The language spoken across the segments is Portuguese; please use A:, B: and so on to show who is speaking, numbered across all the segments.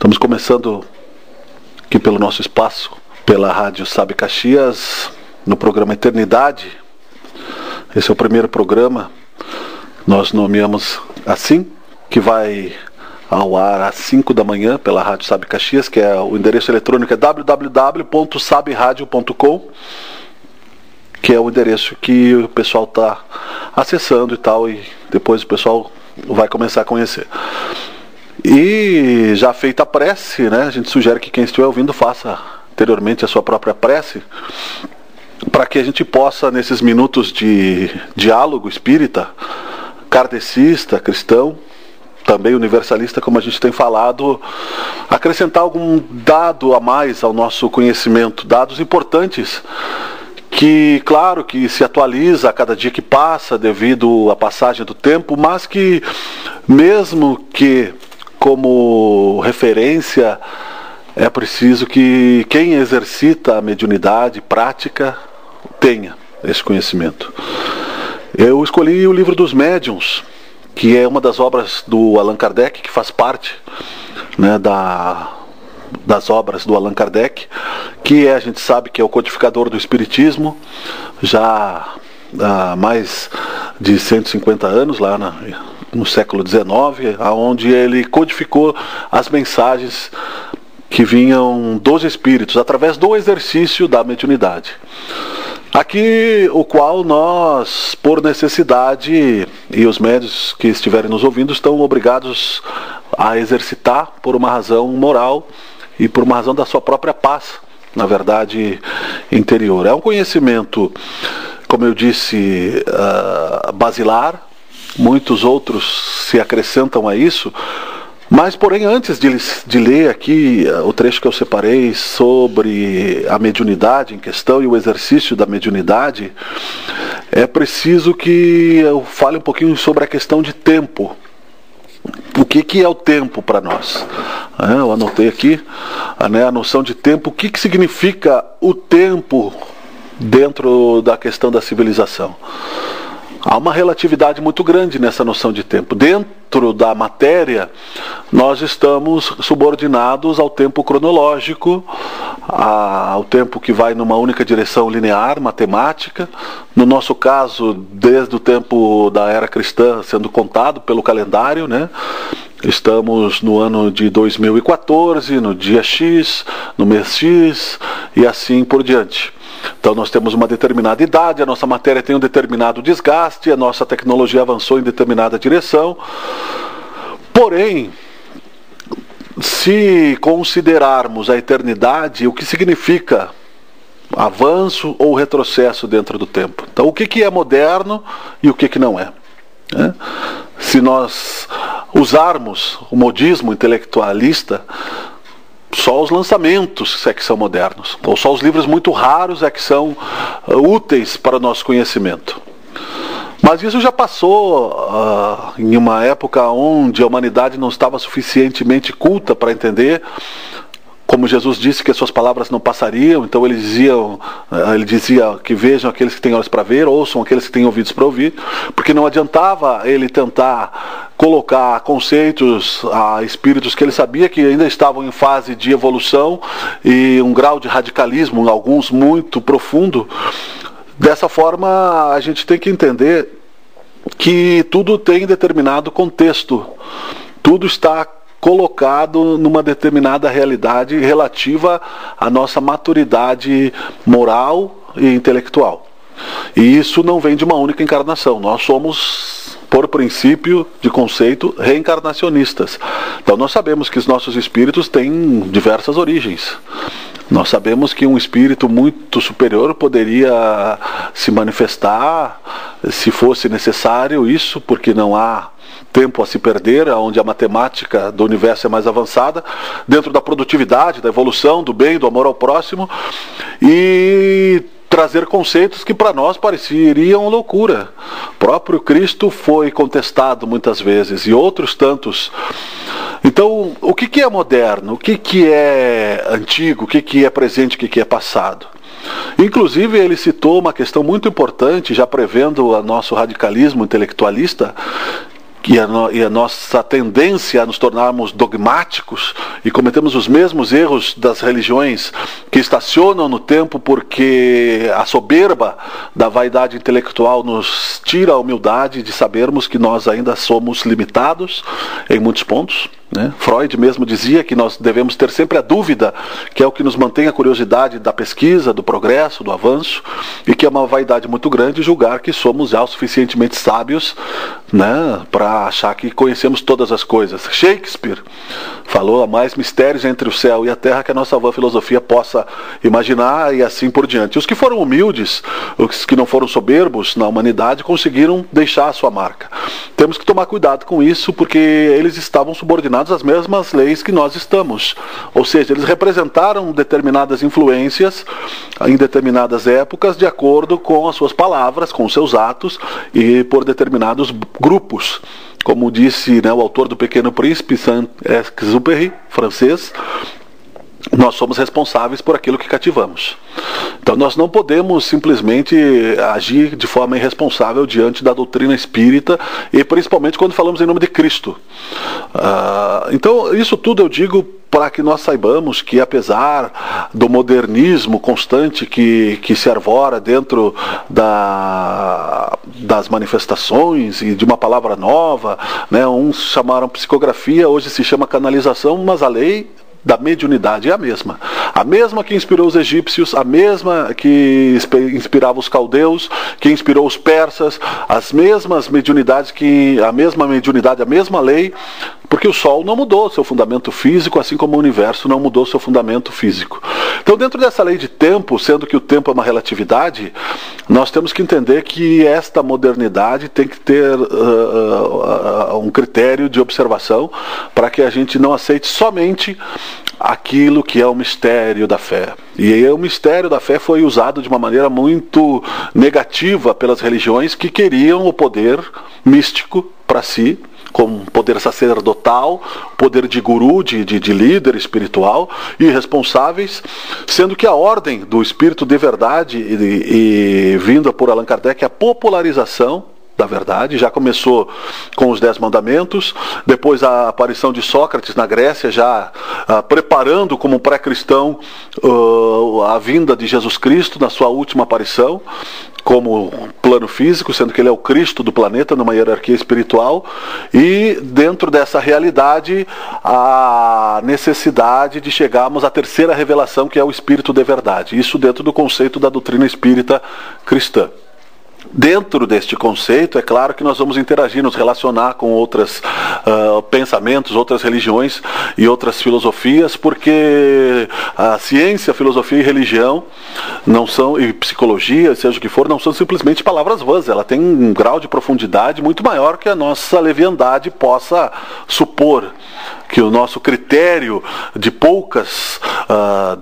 A: Estamos começando aqui pelo nosso espaço, pela Rádio Sabe Caxias, no programa Eternidade. Esse é o primeiro programa, nós nomeamos assim, que vai ao ar às 5 da manhã pela Rádio Sabe Caxias, que é o endereço eletrônico é www.saberadio.com, que é o endereço que o pessoal está acessando e tal, e depois o pessoal vai começar a conhecer. E já feita a prece, né, a gente sugere que quem estiver ouvindo faça anteriormente a sua própria prece, para que a gente possa, nesses minutos de diálogo espírita, kardecista, cristão, também universalista, como a gente tem falado, acrescentar algum dado a mais ao nosso conhecimento, dados importantes, que, claro, que se atualiza a cada dia que passa devido à passagem do tempo, mas que, mesmo que como referência, é preciso que quem exercita a mediunidade prática tenha esse conhecimento. Eu escolhi o Livro dos Médiuns, que é uma das obras do Allan Kardec, que faz parte, né, das obras do Allan Kardec, que a gente sabe que é o codificador do Espiritismo, já há mais de 150 anos, lá no século XIX, onde ele codificou as mensagens que vinham dos Espíritos, através do exercício da mediunidade. Aqui, o qual nós, por necessidade, e os médiuns que estiverem nos ouvindo, estão obrigados a exercitar por uma razão moral e por uma razão da sua própria paz, na verdade, interior. É um conhecimento, como eu disse, basilar. Muitos outros se acrescentam a isso, mas, porém, antes de ler aqui o trecho que eu separei sobre a mediunidade em questão e o exercício da mediunidade, é preciso que eu fale um pouquinho sobre a questão de tempo. O que é o tempo para nós? Eu anotei aqui a noção de tempo. O que significa o tempo dentro da questão da civilização? Há uma relatividade muito grande nessa noção de tempo. Dentro da matéria, nós estamos subordinados ao tempo cronológico, ao tempo que vai numa única direção linear, matemática. No nosso caso, desde o tempo da era cristã, sendo contado pelo calendário, né? Estamos no ano de 2014, no dia X, no mês X, e assim por diante. Então nós temos uma determinada idade, a nossa matéria tem um determinado desgaste, a nossa tecnologia avançou em determinada direção. Porém, se considerarmos a eternidade, o que significa avanço ou retrocesso dentro do tempo? Então, o que é moderno e o que não é? Se nós usarmos o modismo intelectualista, só os lançamentos é que são modernos, ou só os livros muito raros é que são úteis para o nosso conhecimento. Mas isso já passou em uma época onde a humanidade não estava suficientemente culta para entender. Como Jesus disse que as suas palavras não passariam, então ele dizia que vejam aqueles que têm olhos para ver, ouçam aqueles que têm ouvidos para ouvir, porque não adiantava ele tentar colocar conceitos a espíritos que ele sabia que ainda estavam em fase de evolução e um grau de radicalismo, alguns muito profundo. Dessa forma, a gente tem que entender que tudo tem determinado contexto, tudo está colocado numa determinada realidade relativa à nossa maturidade moral e intelectual. E isso não vem de uma única encarnação. Nós somos, por princípio de conceito, reencarnacionistas. Então nós sabemos que os nossos espíritos têm diversas origens. Nós sabemos que um espírito muito superior poderia se manifestar, se fosse necessário isso, porque não há tempo a se perder, onde a matemática do universo é mais avançada, dentro da produtividade, da evolução, do bem, do amor ao próximo, e trazer conceitos que para nós pareceriam loucura. O próprio Cristo foi contestado muitas vezes, e outros tantos. Então, o que é moderno? O que é antigo? O que é presente? O que é passado? Inclusive, ele citou uma questão muito importante, já prevendo o nosso radicalismo intelectualista, e a nossa tendência a nos tornarmos dogmáticos e cometemos os mesmos erros das religiões que estacionam no tempo, porque a soberba da vaidade intelectual nos tira a humildade de sabermos que nós ainda somos limitados em muitos pontos. Freud mesmo dizia que nós devemos ter sempre a dúvida, que é o que nos mantém a curiosidade da pesquisa, do progresso, do avanço, e que é uma vaidade muito grande julgar que somos já o suficientemente sábios, para achar que conhecemos todas as coisas. Shakespeare falou: há mais mistérios entre o céu e a terra que a nossa vã filosofia possa imaginar, e assim por diante. Os que foram humildes, os que não foram soberbos na humanidade, conseguiram deixar a sua marca. Temos que tomar cuidado com isso, porque eles estavam subordinados às mesmas leis que nós estamos. Ou seja, eles representaram determinadas influências em determinadas épocas, de acordo com as suas palavras, com os seus atos e por determinados grupos. Como disse o autor do Pequeno Príncipe, Saint-Exupéry, francês, nós somos responsáveis por aquilo que cativamos. Então nós não podemos simplesmente agir de forma irresponsável diante da doutrina espírita, e principalmente quando falamos em nome de Cristo. Então isso tudo eu digo para que nós saibamos que, apesar do modernismo constante que se arvora dentro das manifestações e de uma palavra nova, uns chamaram psicografia, hoje se chama canalização, mas a lei da mediunidade é a mesma. A mesma que inspirou os egípcios, a mesma que inspirava os caldeus, que inspirou os persas, as mesmas mediunidades, a mesma lei, porque o Sol não mudou seu fundamento físico, assim como o universo não mudou seu fundamento físico. Então, dentro dessa lei de tempo, sendo que o tempo é uma relatividade, nós temos que entender que esta modernidade tem que ter um critério de observação, para que a gente não aceite somente aquilo que é o mistério da fé. E aí, o mistério da fé foi usado de uma maneira muito negativa pelas religiões que queriam o poder místico para si, como poder sacerdotal, poder de guru, de líder espiritual e responsáveis, sendo que a ordem do Espírito de Verdade e vinda por Allan Kardec é a popularização da verdade. Já começou com os 10 mandamentos, depois a aparição de Sócrates na Grécia, já preparando como pré-cristão a vinda de Jesus Cristo na sua última aparição, como plano físico, sendo que ele é o Cristo do planeta numa hierarquia espiritual, e dentro dessa realidade a necessidade de chegarmos à terceira revelação, que é o Espírito de Verdade. Isso dentro do conceito da doutrina espírita cristã. Dentro deste conceito, é claro que nós vamos interagir, nos relacionar com outros pensamentos, outras religiões e outras filosofias, porque a ciência, filosofia e religião não são, e psicologia, seja o que for, não são simplesmente palavras vãs. Ela tem um grau de profundidade muito maior que a nossa leviandade possa supor, que o nosso critério de poucas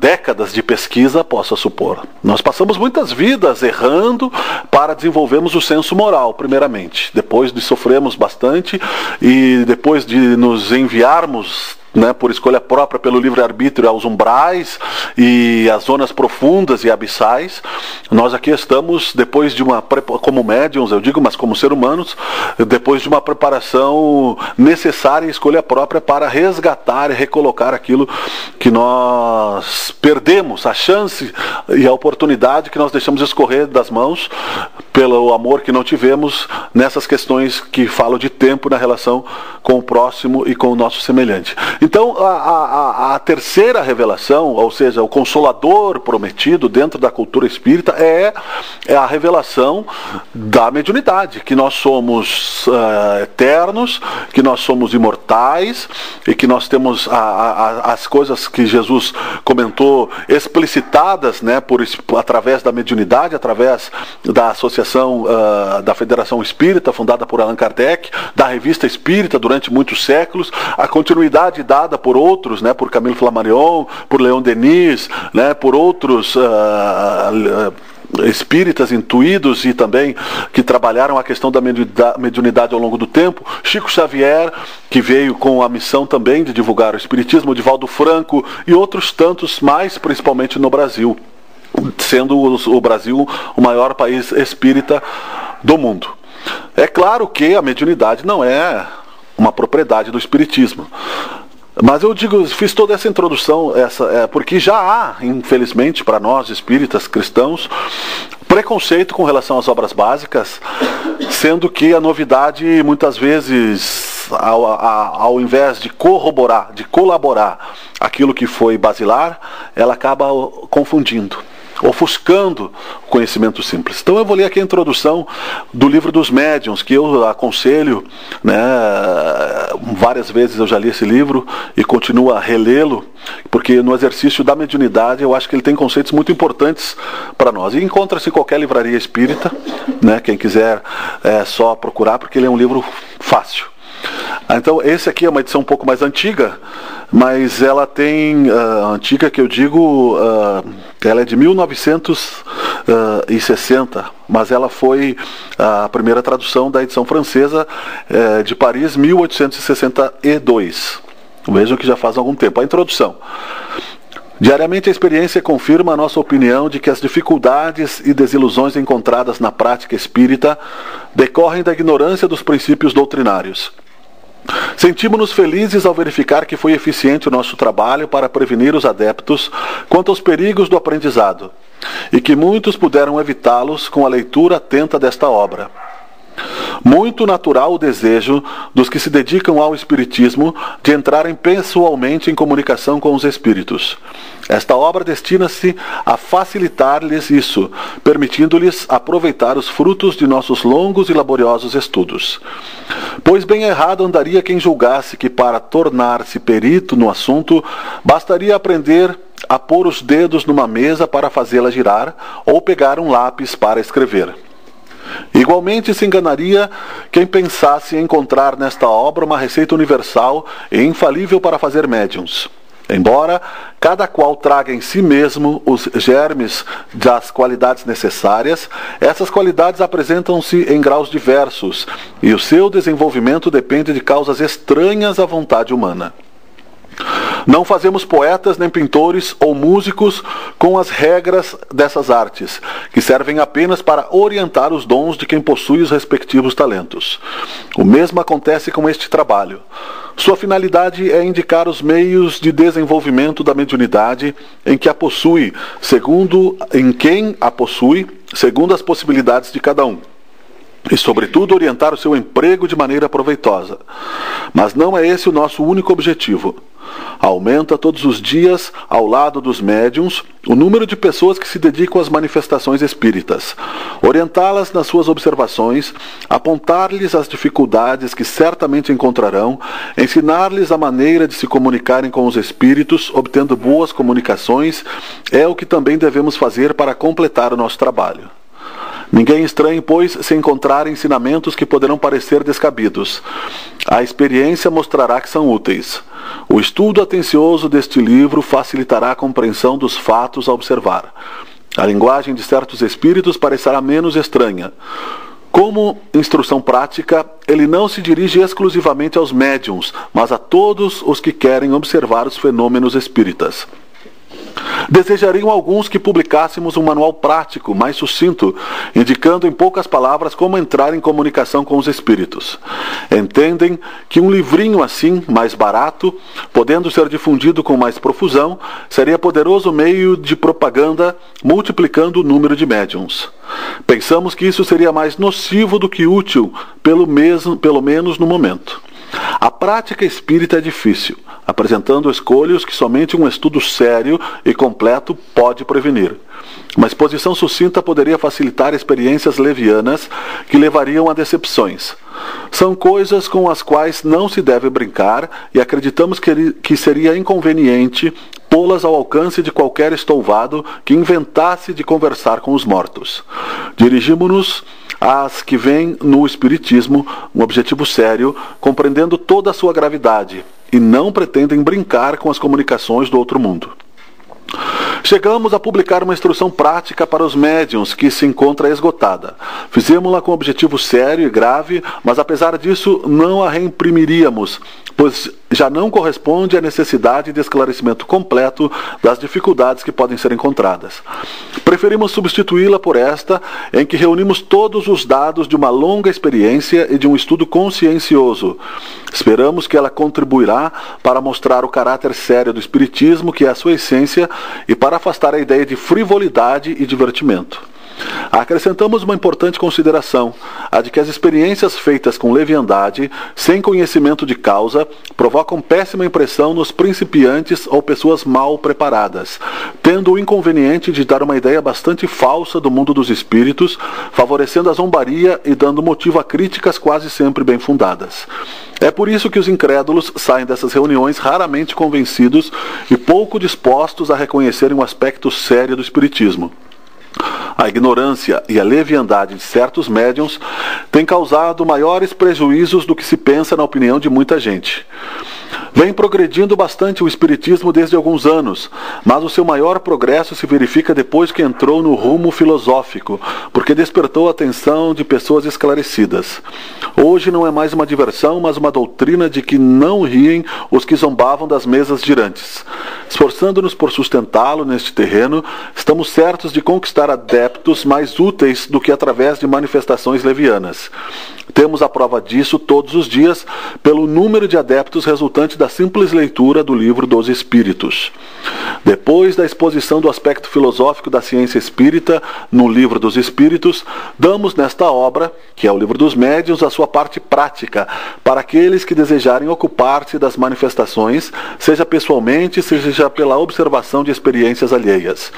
A: décadas de pesquisa possa supor. Nós passamos muitas vidas errando para desenvolvermos o senso moral, primeiramente. Depois de sofrermos bastante e depois de nos enviarmos, por escolha própria, pelo livre-arbítrio, aos umbrais e às zonas profundas e abissais, nós aqui estamos, depois de como médiuns, eu digo, mas como seres humanos, depois de uma preparação necessária e escolha própria para resgatar e recolocar aquilo que nós perdemos, a chance e a oportunidade que nós deixamos escorrer das mãos pelo amor que não tivemos nessas questões que falam de tempo na relação com o próximo e com o nosso semelhante. Então, a terceira revelação, ou seja, o Consolador prometido dentro da cultura espírita, é a revelação da mediunidade, que nós somos eternos, que nós somos imortais e que nós temos as coisas que Jesus comentou explicitadas, através da mediunidade, através da associação da Federação Espírita, fundada por Allan Kardec, da Revista Espírita durante muitos séculos, a continuidade dada por outros, por Camilo Flammarion, por Leon Denis, por outros espíritas intuídos e também que trabalharam a questão da mediunidade ao longo do tempo. Chico Xavier, que veio com a missão também de divulgar o espiritismo, Divaldo Franco e outros tantos mais, principalmente no Brasil, sendo o Brasil o maior país espírita do mundo. É claro que a mediunidade não é uma propriedade do espiritismo. Mas eu digo, fiz toda essa introdução, porque já há, infelizmente, para nós espíritas cristãos, preconceito com relação às obras básicas, sendo que a novidade, muitas vezes, ao invés de corroborar, de colaborar aquilo que foi basilar, ela acaba confundindo, ofuscando o conhecimento simples. Então eu vou ler aqui a introdução do livro dos médiuns, que eu aconselho, né, várias vezes eu já li esse livro e continuo a relê-lo, porque no exercício da mediunidade eu acho que ele tem conceitos muito importantes para nós. E encontra-se em qualquer livraria espírita, né, quem quiser é só procurar, porque ele é um livro fácil. Então esse aqui é uma edição um pouco mais antiga, mas ela tem, antiga que eu digo, ela é de 1960, mas ela foi a primeira tradução da edição francesa de Paris, 1862. Vejam que já faz algum tempo. A introdução. Diariamente a experiência confirma a nossa opinião de que as dificuldades e desilusões encontradas na prática espírita decorrem da ignorância dos princípios doutrinários. Sentimos-nos felizes ao verificar que foi eficiente o nosso trabalho para prevenir os adeptos quanto aos perigos do aprendizado, e que muitos puderam evitá-los com a leitura atenta desta obra. Muito natural o desejo dos que se dedicam ao espiritismo de entrarem pessoalmente em comunicação com os espíritos. Esta obra destina-se a facilitar-lhes isso, permitindo-lhes aproveitar os frutos de nossos longos e laboriosos estudos. Pois bem errado andaria quem julgasse que para tornar-se perito no assunto bastaria aprender a pôr os dedos numa mesa para fazê-la girar ou pegar um lápis para escrever. Igualmente se enganaria quem pensasse encontrar nesta obra uma receita universal e infalível para fazer médiuns. Embora cada qual traga em si mesmo os germes das qualidades necessárias, essas qualidades apresentam-se em graus diversos e o seu desenvolvimento depende de causas estranhas à vontade humana. Não fazemos poetas nem pintores ou músicos com as regras dessas artes, que servem apenas para orientar os dons de quem possui os respectivos talentos. O mesmo acontece com este trabalho. Sua finalidade é indicar os meios de desenvolvimento da mediunidade em quem a possui, segundo as possibilidades de cada um. E, sobretudo, orientar o seu emprego de maneira proveitosa. Mas não é esse o nosso único objetivo. Aumenta todos os dias, ao lado dos médiuns, o número de pessoas que se dedicam às manifestações espíritas, orientá-las nas suas observações, apontar-lhes as dificuldades que certamente encontrarão, ensinar-lhes a maneira de se comunicarem com os espíritos, obtendo boas comunicações, é o que também devemos fazer para completar o nosso trabalho. Ninguém estranhe, pois, se encontrar ensinamentos que poderão parecer descabidos. A experiência mostrará que são úteis. O estudo atencioso deste livro facilitará a compreensão dos fatos a observar. A linguagem de certos espíritos parecerá menos estranha. Como instrução prática, ele não se dirige exclusivamente aos médiuns, mas a todos os que querem observar os fenômenos espíritas. Desejariam alguns que publicássemos um manual prático, mais sucinto, indicando em poucas palavras como entrar em comunicação com os espíritos. Entendem que um livrinho assim, mais barato, podendo ser difundido com mais profusão, seria poderoso meio de propaganda, multiplicando o número de médiuns. Pensamos que isso seria mais nocivo do que útil, pelo menos no momento. A prática espírita é difícil, apresentando escolhas que somente um estudo sério e completo pode prevenir. Uma exposição sucinta poderia facilitar experiências levianas que levariam a decepções. São coisas com as quais não se deve brincar e acreditamos que seria inconveniente pô-las ao alcance de qualquer estouvado que inventasse de conversar com os mortos. Dirigimos-nos às que veem no Espiritismo um objetivo sério, compreendendo toda a sua gravidade, e não pretendem brincar com as comunicações do outro mundo. Chegamos a publicar uma instrução prática para os médiuns que se encontra esgotada. Fizemos-la com objetivo sério e grave, mas apesar disso não a reimprimiríamos, pois já não corresponde à necessidade de esclarecimento completo das dificuldades que podem ser encontradas. Preferimos substituí-la por esta, em que reunimos todos os dados de uma longa experiência e de um estudo consciencioso. Esperamos que ela contribuirá para mostrar o caráter sério do Espiritismo, que é a sua essência, e para afastar a ideia de frivolidade e divertimento. Acrescentamos uma importante consideração, a de que as experiências feitas com leviandade, sem conhecimento de causa, provocam péssima impressão nos principiantes ou pessoas mal preparadas, tendo o inconveniente de dar uma ideia bastante falsa do mundo dos espíritos, favorecendo a zombaria e dando motivo a críticas quase sempre bem fundadas. É por isso que os incrédulos saem dessas reuniões raramente convencidos e pouco dispostos a reconhecerem um aspecto sério do espiritismo. A ignorância e a leviandade de certos médiuns têm causado maiores prejuízos do que se pensa na opinião de muita gente. Vem progredindo bastante o espiritismo desde alguns anos, mas o seu maior progresso se verifica depois que entrou no rumo filosófico, porque despertou a atenção de pessoas esclarecidas. Hoje não é mais uma diversão, mas uma doutrina de que não riem os que zombavam das mesas girantes. Esforçando-nos por sustentá-lo neste terreno, estamos certos de conquistar adeptos mais úteis do que através de manifestações levianas. Temos a prova disso todos os dias pelo número de adeptos resultante da simples leitura do Livro dos Espíritos. Depois da exposição do aspecto filosófico da ciência espírita no Livro dos Espíritos, damos nesta obra, que é o Livro dos Médiuns, a sua parte prática, para aqueles que desejarem ocupar-se das manifestações, seja pessoalmente, seja pela observação de experiências alheias.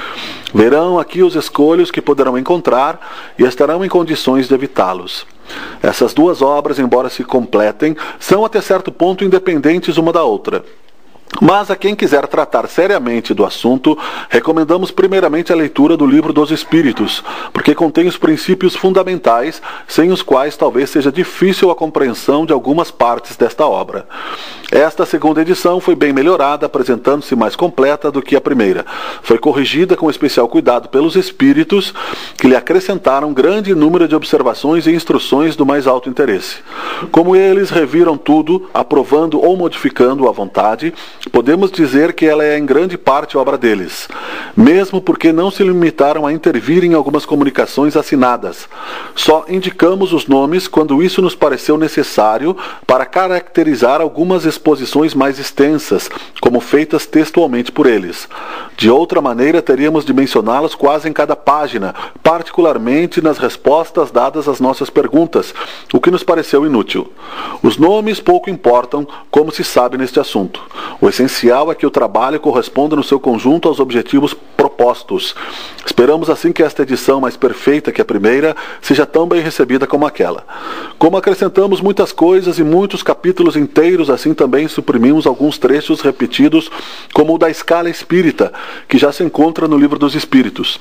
A: Verão aqui os escolhos que poderão encontrar e estarão em condições de evitá-los. Essas duas obras, embora se completem, são até certo ponto independentes uma da outra. Mas a quem quiser tratar seriamente do assunto, recomendamos primeiramente a leitura do Livro dos Espíritos, porque contém os princípios fundamentais, sem os quais talvez seja difícil a compreensão de algumas partes desta obra. Esta segunda edição foi bem melhorada, apresentando-se mais completa do que a primeira. Foi corrigida com especial cuidado pelos espíritos, que lhe acrescentaram grande número de observações e instruções do mais alto interesse. Como eles reviram tudo, aprovando ou modificando à vontade, podemos dizer que ela é em grande parte obra deles, mesmo porque não se limitaram a intervir em algumas comunicações assinadas. Só indicamos os nomes quando isso nos pareceu necessário para caracterizar algumas exposições mais extensas, como feitas textualmente por eles. De outra maneira, teríamos de mencioná-los quase em cada página, particularmente nas respostas dadas às nossas perguntas, o que nos pareceu inútil. Os nomes pouco importam, como se sabe neste assunto. O essencial é que o trabalho corresponda no seu conjunto aos objetivos propostos. Esperamos assim que esta edição mais perfeita que a primeira seja tão bem recebida como aquela. Como acrescentamos muitas coisas e muitos capítulos inteiros, assim também suprimimos alguns trechos repetidos, como o da escala espírita, que já se encontra no Livro dos Espíritos.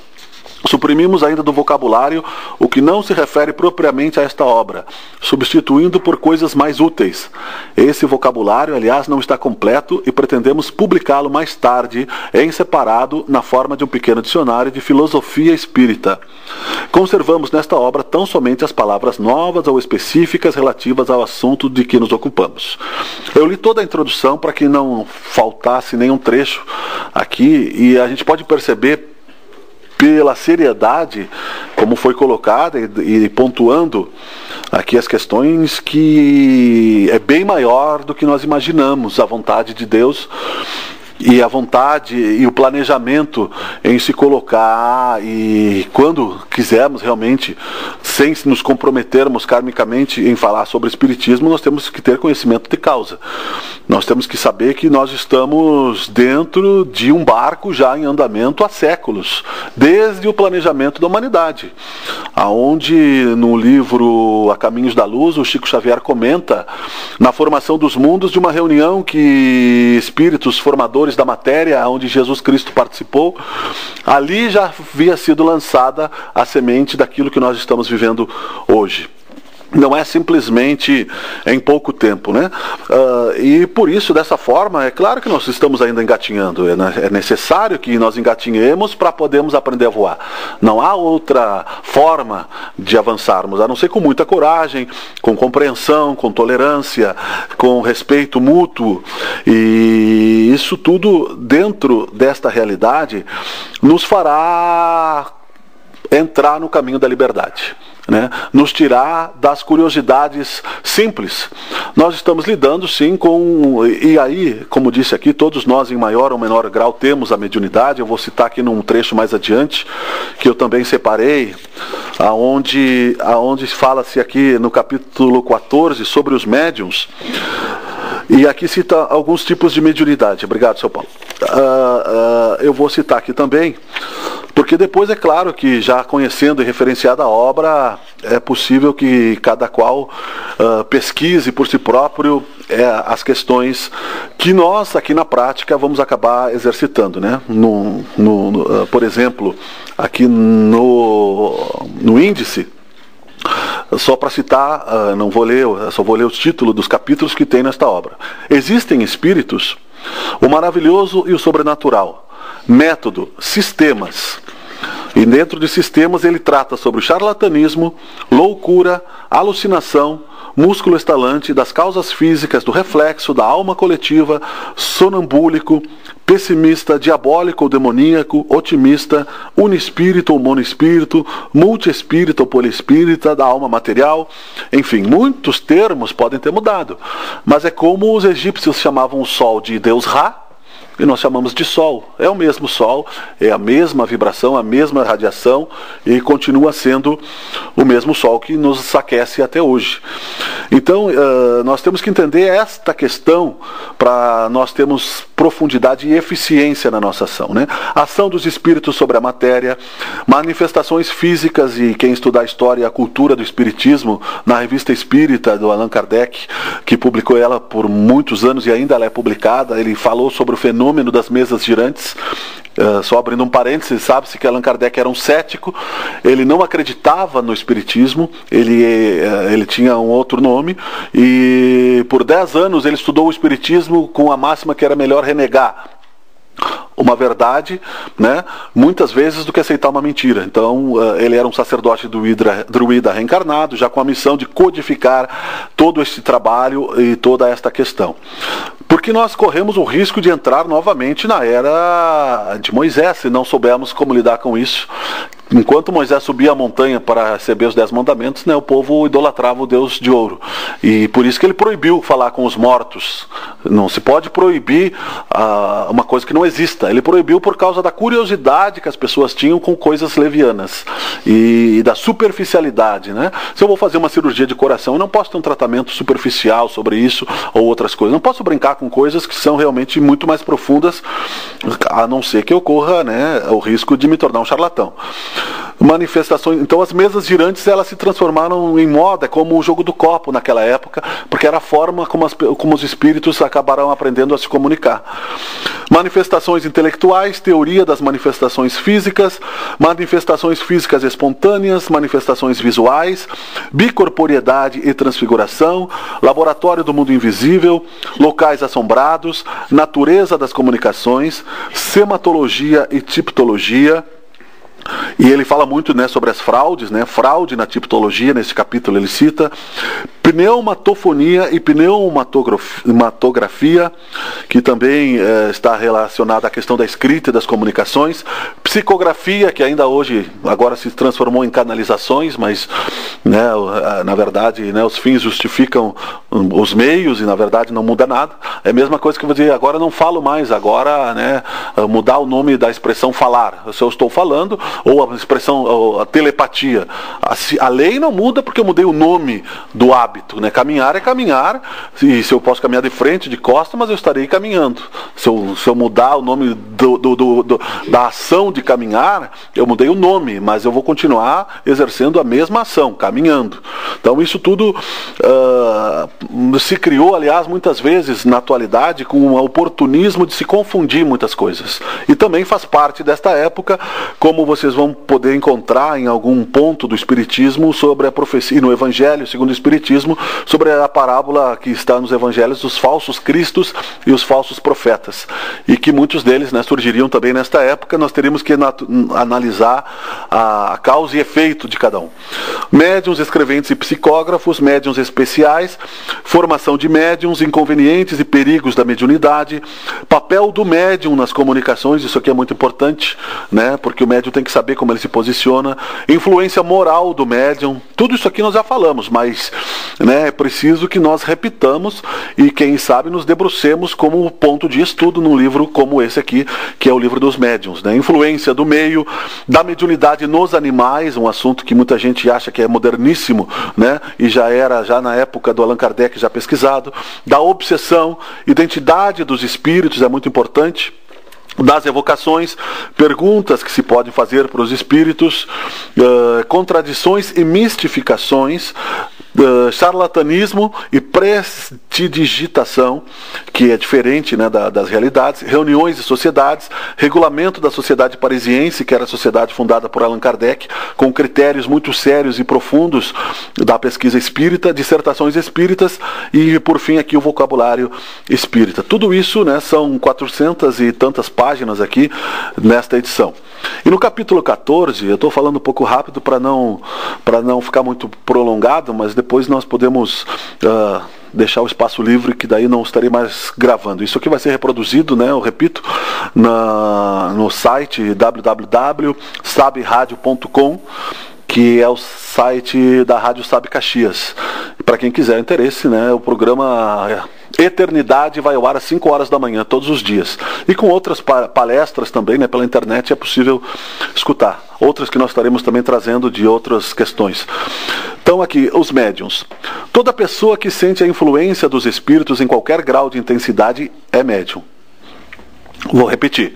A: Suprimimos ainda do vocabulário o que não se refere propriamente a esta obra, substituindo por coisas mais úteis. Esse vocabulário, aliás, não está completo e pretendemos publicá-lo mais tarde, em separado, na forma de um pequeno dicionário de filosofia espírita. Conservamos nesta obra tão somente as palavras novas ou específicas relativas ao assunto de que nos ocupamos. Eu li toda a introdução para que não faltasse nenhum trecho aqui, e a gente pode perceber pela seriedade como foi colocada e pontuando aqui as questões, que é bem maior do que nós imaginamos a vontade de Deus e a vontade e o planejamento em se colocar, e quando quisermos realmente, sem nos comprometermos karmicamente em falar sobre espiritismo, nós temos que ter conhecimento de causa. Nós temos que saber que nós estamos dentro de um barco já em andamento há séculos, desde o planejamento da humanidade, aonde no livro A Caminhos da Luz, o Chico Xavier comenta na formação dos mundos de uma reunião que espíritos formadores da matéria, onde Jesus Cristo participou, ali já havia sido lançada a semente daquilo que nós estamos vivendo hoje. Não é simplesmente em pouco tempo, né? E por isso, dessa forma, é claro que nós estamos ainda engatinhando. É necessário que nós engatinhemos para podermos aprender a voar. Não há outra forma de avançarmos, a não ser com muita coragem, com compreensão, com tolerância, com respeito mútuo. E isso tudo, dentro desta realidade, nos fará entrar no caminho da liberdade. Né? Nos tirar das curiosidades simples. Nós estamos lidando sim com, e aí, como disse aqui, todos nós em maior ou menor grau temos a mediunidade. Eu vou citar aqui num trecho mais adiante, que eu também separei, aonde fala-se aqui no capítulo 14 sobre os médiuns. E aqui cita alguns tipos de mediunidade. Obrigado, seu Paulo. Eu vou citar aqui também, porque depois é claro que, já conhecendo e referenciada a obra, é possível que cada qual pesquise por si próprio as questões que nós aqui na prática vamos acabar exercitando, né? Por exemplo, aqui no índice, só para citar, só vou ler os títulos dos capítulos que tem nesta obra. Existem espíritos, o maravilhoso e o sobrenatural, método, sistemas. E dentro de sistemas ele trata sobre o charlatanismo, loucura, alucinação, músculo estalante, das causas físicas, do reflexo, da alma coletiva, sonambúlico, pessimista, diabólico ou demoníaco, otimista, unispírito ou monoespírito, multiespírito ou poliespírita, da alma material. Enfim, muitos termos podem ter mudado, mas é como os egípcios chamavam o sol de Deus Ra, e nós chamamos de Sol. É o mesmo Sol, é a mesma vibração, a mesma radiação, e continua sendo o mesmo Sol que nos aquece até hoje. Então, nós temos que entender esta questão para nós termos profundidade e eficiência na nossa ação, né? Ação dos espíritos sobre a matéria, manifestações físicas, e quem estudar a história e a cultura do espiritismo, na Revista Espírita do Allan Kardec, que publicou ela por muitos anos e ainda ela é publicada, ele falou sobre o fenômeno das mesas girantes. Só abrindo um parênteses, sabe-se que Allan Kardec era um cético, ele não acreditava no espiritismo, ele tinha um outro nome, e por 10 anos ele estudou o espiritismo com a máxima que era melhor renegar uma verdade, né, muitas vezes, do que aceitar uma mentira. Então ele era um sacerdote druida reencarnado, já com a missão de codificar todo esse trabalho e toda esta questão. Porque nós corremos o risco de entrar novamente na era de Moisés, se não soubermos como lidar com isso. Enquanto Moisés subia a montanha para receber os 10 mandamentos, né, o povo idolatrava o Deus de ouro. E por isso que ele proibiu falar com os mortos. Não se pode proibir uma coisa que não exista. Ele proibiu por causa da curiosidade que as pessoas tinham com coisas levianas e da superficialidade, né? Se eu vou fazer uma cirurgia de coração, eu não posso ter um tratamento superficial sobre isso ou outras coisas. Não posso brincar com coisas que são realmente muito mais profundas, a não ser que ocorra, né, o risco de me tornar um charlatão. Manifestações, então as mesas girantes, elas se transformaram em moda, como o jogo do copo naquela época, porque era a forma como os espíritos acabaram aprendendo a se comunicar. Manifestações intelectuais, teoria das manifestações físicas espontâneas, manifestações visuais, bicorporiedade e transfiguração, laboratório do mundo invisível, locais assombrados, natureza das comunicações, sematologia e tipologia. E ele fala muito, né, sobre as fraudes, né, fraude na tipologia. Nesse capítulo ele cita pneumatofonia e pneumatografia, que também está relacionada à questão da escrita e das comunicações, psicografia, que ainda hoje, agora se transformou em canalizações, mas, né, na verdade, né, os fins justificam os meios e na verdade não muda nada. É a mesma coisa que eu vou dizer, agora não falo mais, agora, né, mudar o nome da expressão falar. Se eu estou falando, ou a expressão, ou a telepatia, a lei não muda porque eu mudei o nome do hábito, né? Caminhar é caminhar, e se eu posso caminhar de frente, de costas, mas eu estarei caminhando. Se eu mudar o nome da ação de caminhar, eu mudei o nome, mas eu vou continuar exercendo a mesma ação, caminhando. Então isso tudo se criou, aliás, muitas vezes na atualidade, com o oportunismo de se confundir muitas coisas. espíritas. E também faz parte desta época, como vocês vão poder encontrar em algum ponto do Espiritismo sobre a profecia, no Evangelho segundo o Espiritismo, sobre a parábola que está nos Evangelhos dos falsos cristos e os falsos profetas. E que muitos deles, né, surgiriam também nesta época. Nós teríamos que analisar a causa e efeito de cada um. Médiuns, escreventes e psicógrafos, médiuns especiais, formação de médiuns, inconvenientes e perigos da mediunidade, papel do médium nas comunicações, isso aqui é muito importante, né, porque o médium tem que saber como ele se posiciona, influência moral do médium, tudo isso aqui nós já falamos, mas, né, é preciso que nós repitamos e quem sabe nos debrucemos como ponto de estudo num livro como esse aqui, que é o livro dos médiuns, né? Influência do meio, da mediunidade nos animais, um assunto que muita gente acha que é moderníssimo, né? E já era, já na época do Allan Kardec, já pesquisado, da obsessão, identidade dos espíritos, é muito importante, das evocações, perguntas que se podem fazer para os espíritos, contradições e mistificações, charlatanismo e prestidigitação, que é diferente, né, das realidades, reuniões de sociedades, regulamento da Sociedade Parisiense, que era a sociedade fundada por Allan Kardec, com critérios muito sérios e profundos da pesquisa espírita, dissertações espíritas e, por fim, aqui o vocabulário espírita. Tudo isso, né, são 400 e tantas páginas aqui nesta edição. E no capítulo 14, eu estou falando um pouco rápido para não ficar muito prolongado, mas depois nós podemos deixar o espaço livre, que daí não estarei mais gravando. Isso aqui vai ser reproduzido, né, eu repito, no site www.sabradio.com, que é o site da Rádio Sabe Caxias. Para quem quiser interesse, né, o programa Eternidade vai ao ar às 5 horas da manhã, todos os dias. E com outras palestras também, né, pela internet é possível escutar. Outras que nós estaremos também trazendo de outras questões. Então aqui, os médiuns. Toda pessoa que sente a influência dos espíritos em qualquer grau de intensidade é médium. Vou repetir.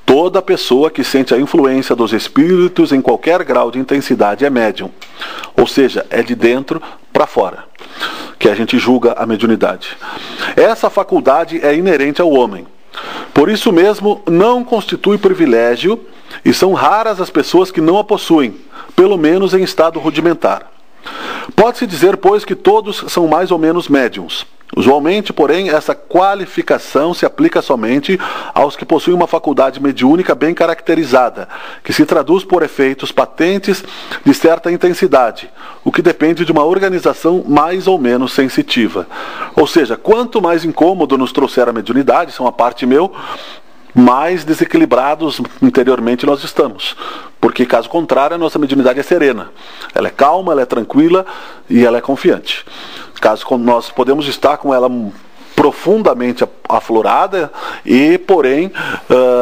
A: Toda pessoa que sente a influência dos espíritos em qualquer grau de intensidade é médium. Ou seja, é de dentro para fora que a gente julga a mediunidade. Essa faculdade é inerente ao homem. Por isso mesmo, não constitui privilégio e são raras as pessoas que não a possuem, pelo menos em estado rudimentar. Pode-se dizer, pois, que todos são mais ou menos médiuns. Usualmente, porém, essa qualificação se aplica somente aos que possuem uma faculdade mediúnica bem caracterizada, que se traduz por efeitos patentes de certa intensidade, o que depende de uma organização mais ou menos sensitiva. Ou seja, quanto mais incômodo nos trouxer a mediunidade, isso é uma parte meu, mais desequilibrados interiormente nós estamos. Porque, caso contrário, a nossa mediunidade é serena. Ela é calma, ela é tranquila e ela é confiante. Caso nós podemos estar com ela profundamente aflorada e, porém,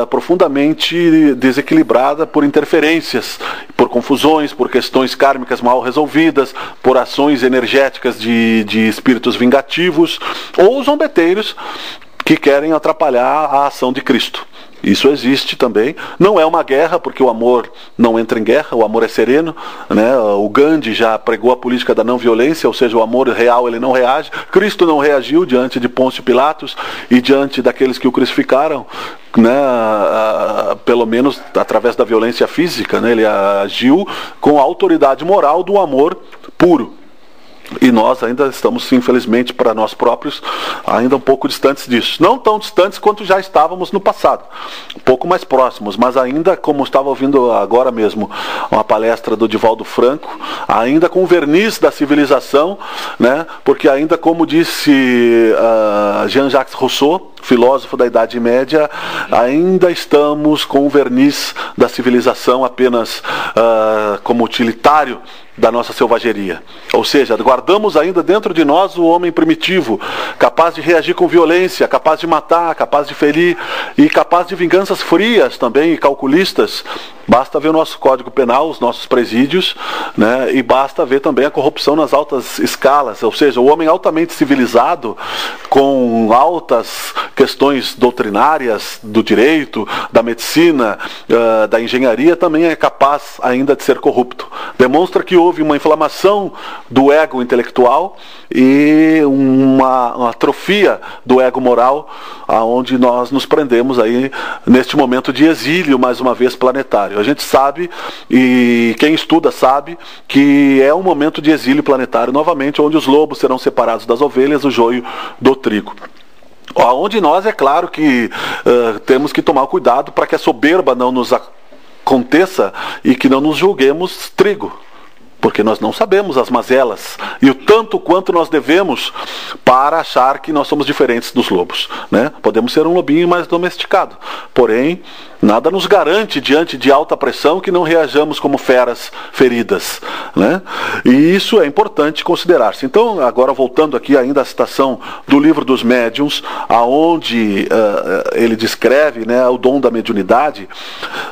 A: profundamente desequilibrada por interferências, por confusões, por questões kármicas mal resolvidas, por ações energéticas de espíritos vingativos ou zombeteiros que querem atrapalhar a ação de Cristo. Isso existe também. Não é uma guerra, porque o amor não entra em guerra, o amor é sereno, né? O Gandhi já pregou a política da não violência, ou seja, o amor real ele não reage. Cristo não reagiu diante de Pôncio Pilatos e diante daqueles que o crucificaram, né? Pelo menos através da violência física, né? Ele agiu com a autoridade moral do amor puro. E nós ainda estamos, infelizmente, para nós próprios, ainda um pouco distantes disso. Não tão distantes quanto já estávamos no passado. Um pouco mais próximos, mas ainda, como estava ouvindo agora mesmo, uma palestra do Divaldo Franco, ainda com o verniz da civilização, né? Porque ainda, como disse Jean-Jacques Rousseau, filósofo da Idade Média, ainda estamos com o verniz da civilização apenas como utilitário da nossa selvageria. Ou seja, guardamos ainda dentro de nós o homem primitivo, capaz de reagir com violência, capaz de matar, capaz de ferir e capaz de vinganças frias também e calculistas. Basta ver o nosso Código Penal, os nossos presídios, né? E basta ver também a corrupção nas altas escalas, ou seja, o homem altamente civilizado, com altas questões doutrinárias do direito, da medicina, da engenharia, também é capaz ainda de ser corrupto. Demonstra que hoje houve uma inflamação do ego intelectual e uma atrofia do ego moral, aonde nós nos prendemos aí neste momento de exílio, mais uma vez planetário. A gente sabe, e quem estuda sabe, que é um momento de exílio planetário novamente, onde os lobos serão separados das ovelhas, o joio do trigo. Onde nós, é claro que temos que tomar cuidado para que a soberba não nos aconteça e que não nos julguemos trigo, porque nós não sabemos as mazelas e o tanto quanto nós devemos para achar que nós somos diferentes dos lobos, né? Podemos ser um lobinho mais domesticado, porém nada nos garante, diante de alta pressão, que não reajamos como feras feridas, né? E isso é importante considerar-se. Então, agora voltando aqui ainda à citação do Livro dos Médiuns, aonde ele descreve, né, o dom da mediunidade,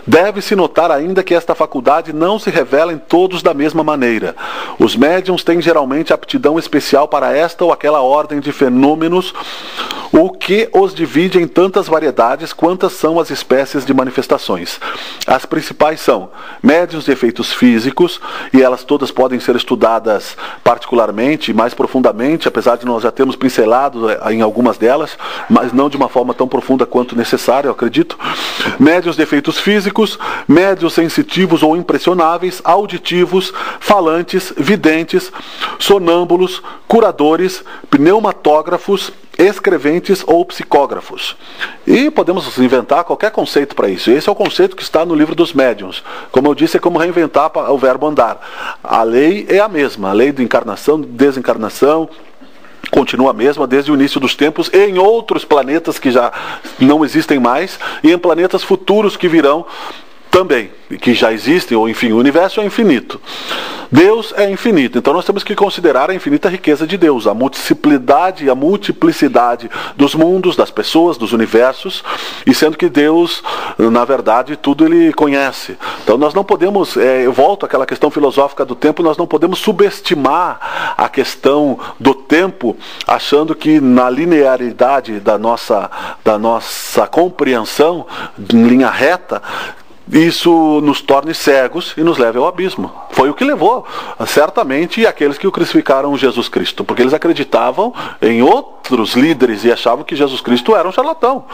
A: deve-se notar ainda que esta faculdade não se revela em todos da mesma maneira. Os médiuns têm geralmente aptidão especial para esta ou aquela ordem de fenômenos, o que os divide em tantas variedades quantas são as espécies de manifestações. As principais são médiuns de efeitos físicos, e elas todas podem ser estudadas particularmente, mais profundamente, apesar de nós já termos pincelado em algumas delas, mas não de uma forma tão profunda quanto necessário, eu acredito. Médiuns de efeitos físicos, médiuns sensitivos ou impressionáveis, auditivos, falantes, videntes, sonâmbulos, curadores, pneumatógrafos, escreventes ou psicógrafos. E podemos inventar qualquer conceito para isso. Esse é o conceito que está no Livro dos Médiuns. Como eu disse, é como reinventar o verbo andar. A lei é a mesma, a lei de encarnação, desencarnação, continua a mesma desde o início dos tempos, em outros planetas que já não existem mais, e em planetas futuros que virão também, que já existem, ou enfim, o universo é infinito. Deus é infinito, então nós temos que considerar a infinita riqueza de Deus, a multiplicidade e a multiplicidade dos mundos, das pessoas, dos universos, e sendo que Deus, na verdade, tudo Ele conhece. Então nós não podemos, eu volto àquela questão filosófica do tempo, nós não podemos subestimar a questão do tempo, achando que na linearidade da nossa compreensão, em linha reta, isso nos torne cegos e nos leve ao abismo. Foi o que levou, certamente, aqueles que o crucificaram Jesus Cristo, porque eles acreditavam em outros líderes e achavam que Jesus Cristo era um charlatão.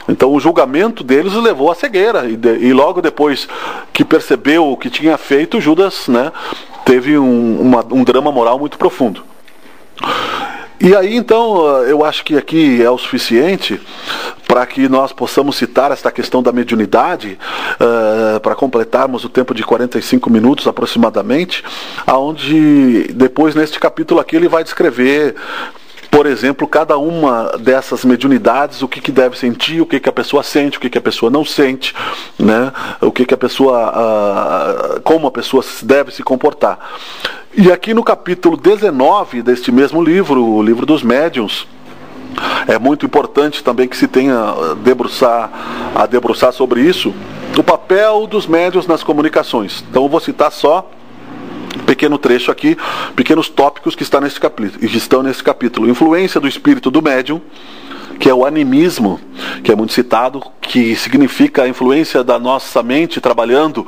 A: Então o julgamento deles os levou à cegueira, e logo depois que percebeu o que tinha feito, Judas, né, teve um drama moral muito profundo. E aí, então, eu acho que aqui é o suficiente para que nós possamos citar esta questão da mediunidade, para completarmos o tempo de 45 minutos aproximadamente, aonde depois, neste capítulo aqui, ele vai descrever, por exemplo, cada uma dessas mediunidades, o que deve sentir, o que a pessoa sente, o que a pessoa não sente, né? O que a pessoa, como a pessoa deve se comportar. E aqui no capítulo 19 deste mesmo livro, o Livro dos Médiuns, é muito importante também que se tenha a debruçar sobre isso, o papel dos médiuns nas comunicações. Então eu vou citar só um pequeno trecho aqui, pequenos tópicos que estão nesse capítulo. Influência do espírito do médium, que é o animismo, que é muito citado, que significa a influência da nossa mente trabalhando,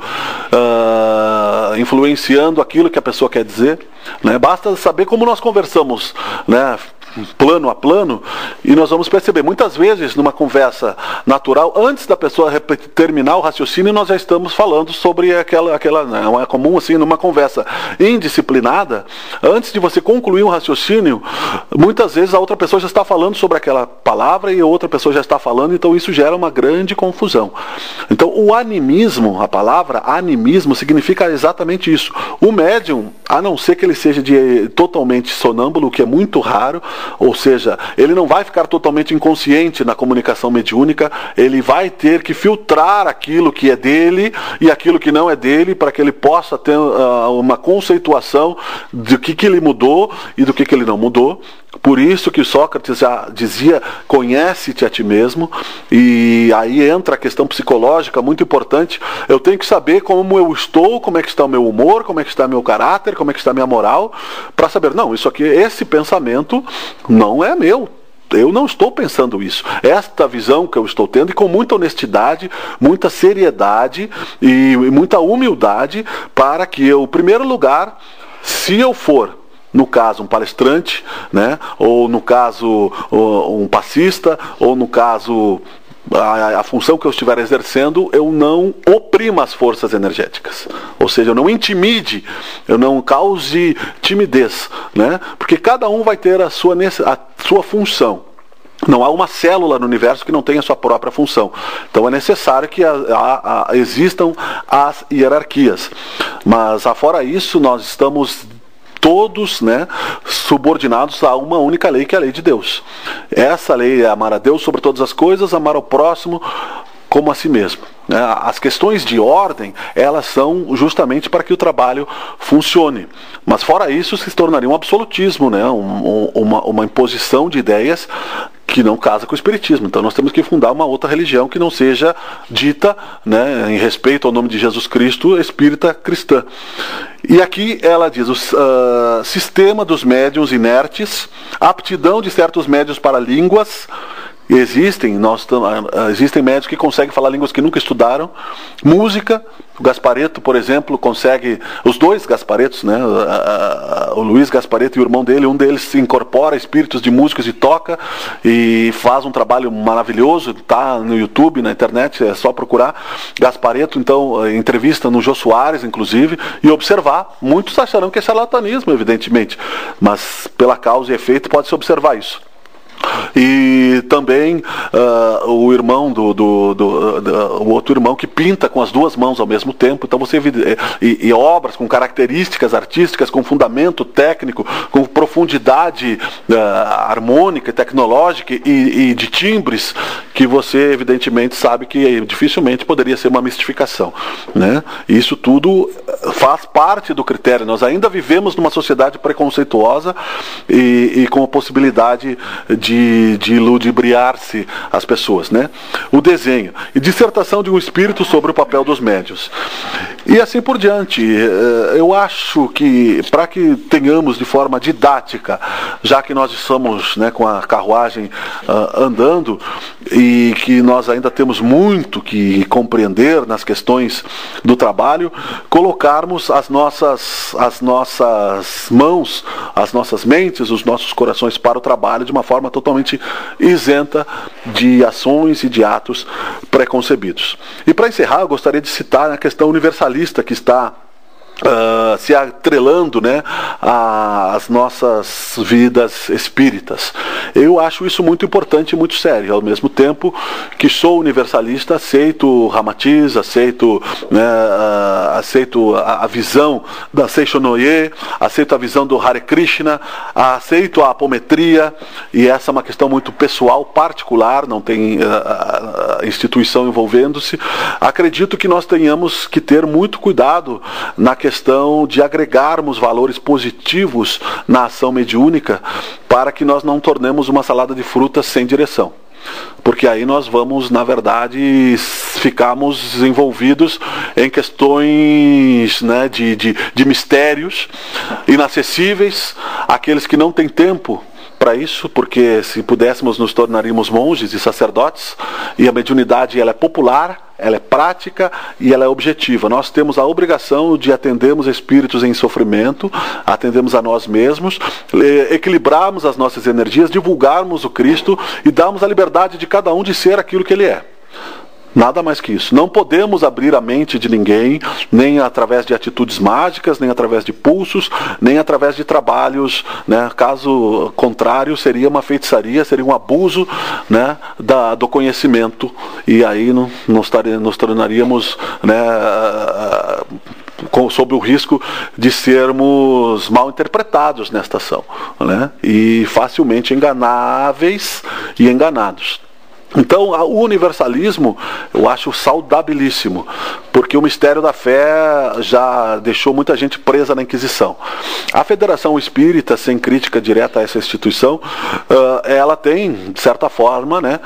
A: influenciando aquilo que a pessoa quer dizer, né? Basta saber como nós conversamos, né, plano a plano, e nós vamos perceber, muitas vezes numa conversa natural, antes da pessoa terminar o raciocínio, nós já estamos falando sobre aquela não é comum assim, numa conversa indisciplinada, antes de você concluir um raciocínio, muitas vezes a outra pessoa já está falando sobre aquela palavra e a outra pessoa já está falando, então isso gera uma grande confusão. Então o animismo, a palavra animismo significa exatamente isso. O médium, a não ser que ele seja totalmente sonâmbulo, o que é muito raro, ou seja, ele não vai ficar totalmente inconsciente na comunicação mediúnica, ele vai ter que filtrar aquilo que é dele e aquilo que não é dele, para que ele possa ter uma conceituação do que ele mudou e do que ele não mudou. Por isso que Sócrates já dizia, conhece-te a ti mesmo, e aí entra a questão psicológica muito importante. Eu tenho que saber como eu estou, como é que está o meu humor, como é que está meu caráter, como é que está a minha moral, para saber, não, isso aqui, esse pensamento não é meu. Eu não estou pensando isso. Esta visão que eu estou tendo, e com muita honestidade, muita seriedade e muita humildade, para que eu, em primeiro lugar, Se eu for, no caso, um palestrante, né, ou no caso, um passista, ou no caso, a função que eu estiver exercendo, eu não oprima as forças energéticas. Ou seja, eu não intimide, eu não cause timidez, né? Porque cada um vai ter a sua função. Não há uma célula no universo que não tenha a sua própria função. Então é necessário que existam as hierarquias. Mas, afora isso, nós estamos todos, né, subordinados a uma única lei, que é a lei de Deus. Essa lei é amar a Deus sobre todas as coisas, amar ao próximo como a si mesmo. As questões de ordem, elas são justamente para que o trabalho funcione. Mas fora isso, se tornaria um absolutismo, né? Uma imposição de ideias que não casa com o espiritismo. Então nós temos que fundar uma outra religião que não seja dita, né, em respeito ao nome de Jesus Cristo, espírita cristã. E aqui ela diz, o sistema dos médiuns inertes, aptidão de certos médiuns para línguas. Existem médios que conseguem falar línguas que nunca estudaram. Música, o Gasparetto, por exemplo, consegue, os dois Gasparettos, né, o Luiz Gasparetto e o irmão dele, um deles incorpora espíritos de músicos e toca, e faz um trabalho maravilhoso, tá no YouTube, na internet, é só procurar Gasparetto. Então, entrevista no Jô Soares, inclusive, e observar. Muitos acharão que é charlatanismo, evidentemente, mas pela causa e efeito pode-se observar isso. E também o irmão o outro irmão que pinta com as duas mãos ao mesmo tempo. Então você e obras com características artísticas, com fundamento técnico, com profundidade harmônica, tecnológica e de timbres, que você evidentemente sabe que dificilmente poderia ser uma mistificação, né? Isso tudo faz parte do critério. Nós ainda vivemos numa sociedade preconceituosa e com a possibilidade de ludibriar-se as pessoas, né? O desenho. E dissertação de um espírito sobre o papel dos médiuns. E assim por diante. Eu acho que, para que tenhamos de forma didática, já que nós estamos, né, com a carruagem andando, e que nós ainda temos muito que compreender nas questões do trabalho, colocarmos as nossas mãos, as nossas mentes, os nossos corações para o trabalho de uma forma totalmente isenta de ações e de atos preconcebidos. E para encerrar, eu gostaria de citar a questão universalista que está se atrelando, né, às nossas vidas espíritas. Eu acho isso muito importante e muito sério. Ao mesmo tempo que sou universalista, aceito o Ramatiz, aceito a visão da Seishonoye, aceito a visão do Hare Krishna, aceito a apometria, e essa é uma questão muito pessoal, particular, não tem instituição envolvendo-se. Acredito que nós tenhamos que ter muito cuidado na questão de agregarmos valores positivos na ação mediúnica, para que nós não tornemos uma salada de frutas sem direção. Porque aí nós vamos, na verdade, ficarmos envolvidos em questões, né, de mistérios inacessíveis, aqueles que não têm tempo para isso, porque se pudéssemos nos tornaríamos monges e sacerdotes, e a mediunidade ela é popular, ela é prática e ela é objetiva. Nós temos a obrigação de atendermos espíritos em sofrimento, atendermos a nós mesmos, equilibrarmos as nossas energias, divulgarmos o Cristo e darmos a liberdade de cada um de ser aquilo que ele é. Nada mais que isso. Não podemos abrir a mente de ninguém, nem através de atitudes mágicas, nem através de pulsos, nem através de trabalhos, né? Caso contrário, seria uma feitiçaria, seria um abuso, né, do conhecimento. E aí nos tornaríamos, né, sob o risco de sermos mal interpretados nesta ação, né? E facilmente enganáveis e enganados. Então, o universalismo eu acho saudabilíssimo, porque o mistério da fé já deixou muita gente presa na Inquisição. A Federação Espírita, sem crítica direta a essa instituição, ela tem, de certa forma, né,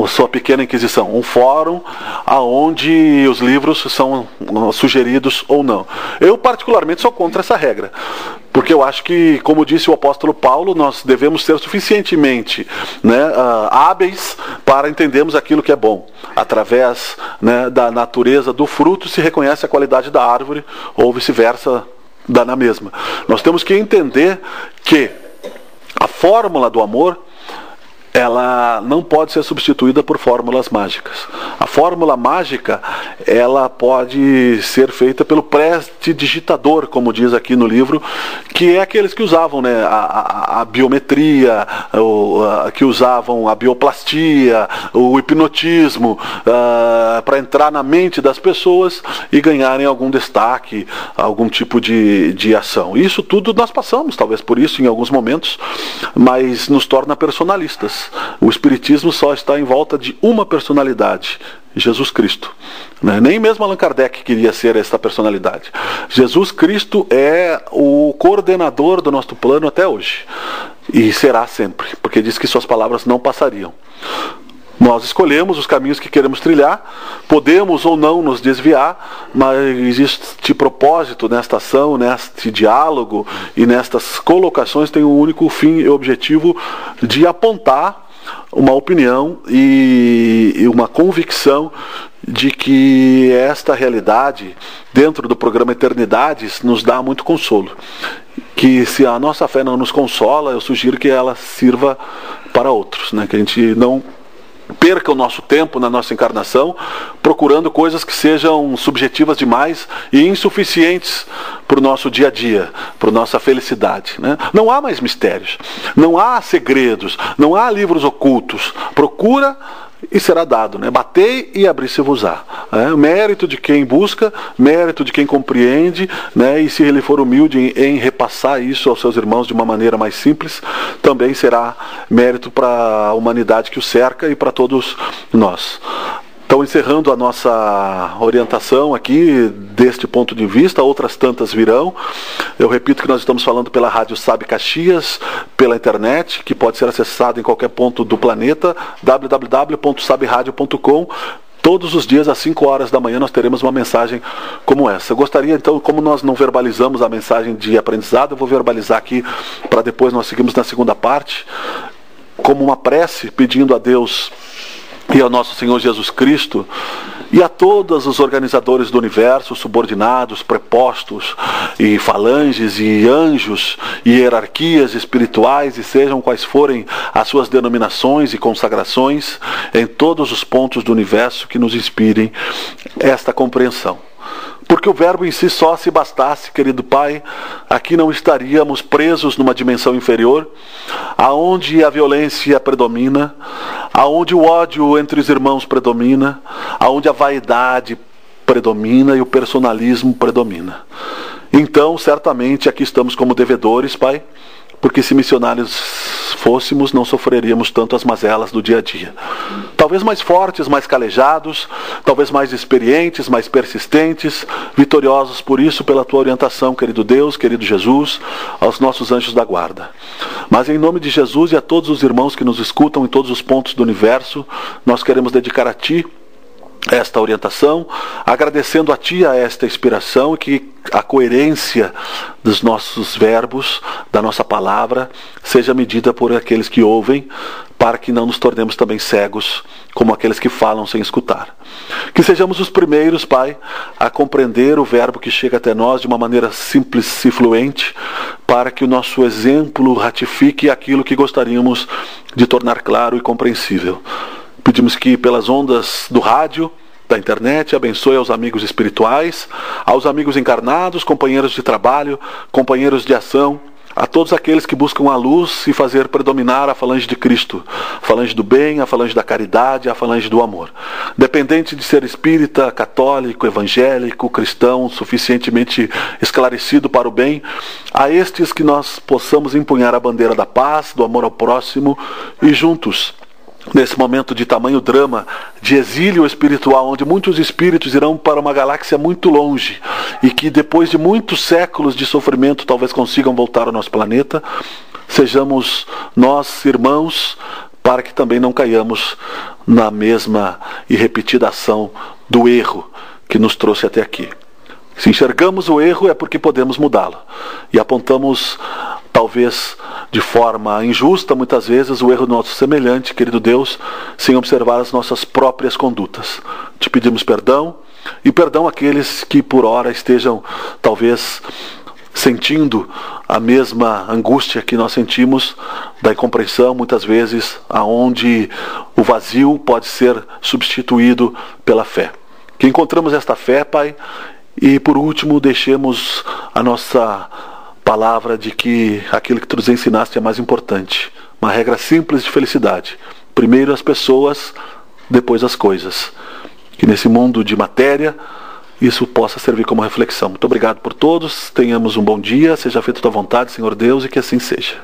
A: sua pequena Inquisição, um fórum onde os livros são sugeridos ou não. Eu particularmente sou contra essa regra, porque eu acho que, como disse o apóstolo Paulo, nós devemos ser suficientemente, né, hábeis para entendermos aquilo que é bom. Através, né, da natureza do fruto se reconhece a qualidade da árvore, ou vice-versa, dá na mesma. Nós temos que entender que a fórmula do amor, ela não pode ser substituída por fórmulas mágicas. A fórmula mágica, ela pode ser feita pelo prestidigitador, como diz aqui no livro, que é aqueles que usavam, né, a biometria, que usavam a bioplastia, o hipnotismo, para entrar na mente das pessoas e ganharem algum destaque, algum tipo de ação. Isso tudo nós passamos, talvez por isso, em alguns momentos, mas nos torna personalistas. O Espiritismo só está em volta de uma personalidade, Jesus Cristo. Nem mesmo Allan Kardec queria ser essa personalidade. Jesus Cristo é o coordenador do nosso plano até hoje. E será sempre, porque diz que suas palavras não passariam. Nós escolhemos os caminhos que queremos trilhar, podemos ou não nos desviar, mas existe propósito nesta ação, neste diálogo e nestas colocações tem o único fim e objetivo de apontar uma opinião e uma convicção de que esta realidade, dentro do programa Eternidades, nos dá muito consolo. Que se a nossa fé não nos consola, eu sugiro que ela sirva para outros, né? Que a gente não perca o nosso tempo na nossa encarnação procurando coisas que sejam subjetivas demais e insuficientes para o nosso dia a dia, para a nossa felicidade, né? Não há mais mistérios, não há segredos, não há livros ocultos. Procura e será dado, né? Batei e abri-se-vos-á. Mérito de quem busca, mérito de quem compreende, né? E se ele for humilde em repassar isso aos seus irmãos de uma maneira mais simples, também será mérito para a humanidade que o cerca e para todos nós. Então, encerrando a nossa orientação aqui, deste ponto de vista, outras tantas virão. Eu repito que nós estamos falando pela Rádio Sabe Caxias, pela internet, que pode ser acessada em qualquer ponto do planeta, www.saberadio.com. Todos os dias, às 5 horas da manhã, nós teremos uma mensagem como essa. Eu gostaria, então, como nós não verbalizamos a mensagem de aprendizado, eu vou verbalizar aqui, para depois nós seguirmos na segunda parte, como uma prece, pedindo a Deus e ao nosso Senhor Jesus Cristo e a todos os organizadores do universo, subordinados, prepostos e falanges e anjos e hierarquias espirituais, e sejam quais forem as suas denominações e consagrações em todos os pontos do universo, que nos inspirem esta compreensão. Porque o verbo em si só, se bastasse, querido Pai, aqui não estaríamos presos numa dimensão inferior, aonde a violência predomina, aonde o ódio entre os irmãos predomina, aonde a vaidade predomina e o personalismo predomina. Então, certamente, aqui estamos como devedores, Pai, porque se missionários fôssemos, não sofreríamos tanto as mazelas do dia a dia. Talvez mais fortes, mais calejados, talvez mais experientes, mais persistentes, vitoriosos por isso, pela Tua orientação, querido Deus, querido Jesus, aos nossos anjos da guarda. Mas em nome de Jesus e a todos os irmãos que nos escutam em todos os pontos do universo, nós queremos dedicar a Ti esta orientação, agradecendo a Ti a esta inspiração, e que a coerência dos nossos verbos, da nossa palavra, seja medida por aqueles que ouvem, para que não nos tornemos também cegos, como aqueles que falam sem escutar. Que sejamos os primeiros, Pai, a compreender o verbo que chega até nós de uma maneira simples e fluente, para que o nosso exemplo ratifique aquilo que gostaríamos de tornar claro e compreensível. Pedimos que pelas ondas do rádio, da internet, abençoe aos amigos espirituais, aos amigos encarnados, companheiros de trabalho, companheiros de ação, a todos aqueles que buscam a luz e fazer predominar a falange de Cristo, a falange do bem, a falange da caridade, a falange do amor. Dependente de ser espírita, católico, evangélico, cristão, suficientemente esclarecido para o bem, a estes que nós possamos empunhar a bandeira da paz, do amor ao próximo e juntos, nesse momento de tamanho drama, de exílio espiritual, onde muitos espíritos irão para uma galáxia muito longe e que depois de muitos séculos de sofrimento talvez consigam voltar ao nosso planeta, sejamos nós irmãos, para que também não caiamos na mesma e repetida ação do erro que nos trouxe até aqui. Se enxergamos o erro é porque podemos mudá-lo e apontamos, talvez de forma injusta, muitas vezes, o erro do nosso semelhante, querido Deus, sem observar as nossas próprias condutas. Te pedimos perdão, e perdão àqueles que por ora estejam, talvez, sentindo a mesma angústia que nós sentimos da incompreensão, muitas vezes, aonde o vazio pode ser substituído pela fé. Que encontramos esta fé, Pai, e por último deixemos a nossa palavra de que aquilo que Tu nos ensinaste é mais importante. Uma regra simples de felicidade. Primeiro as pessoas, depois as coisas. Que nesse mundo de matéria, isso possa servir como reflexão. Muito obrigado por todos, tenhamos um bom dia, seja feita a Tua vontade, Senhor Deus, e que assim seja.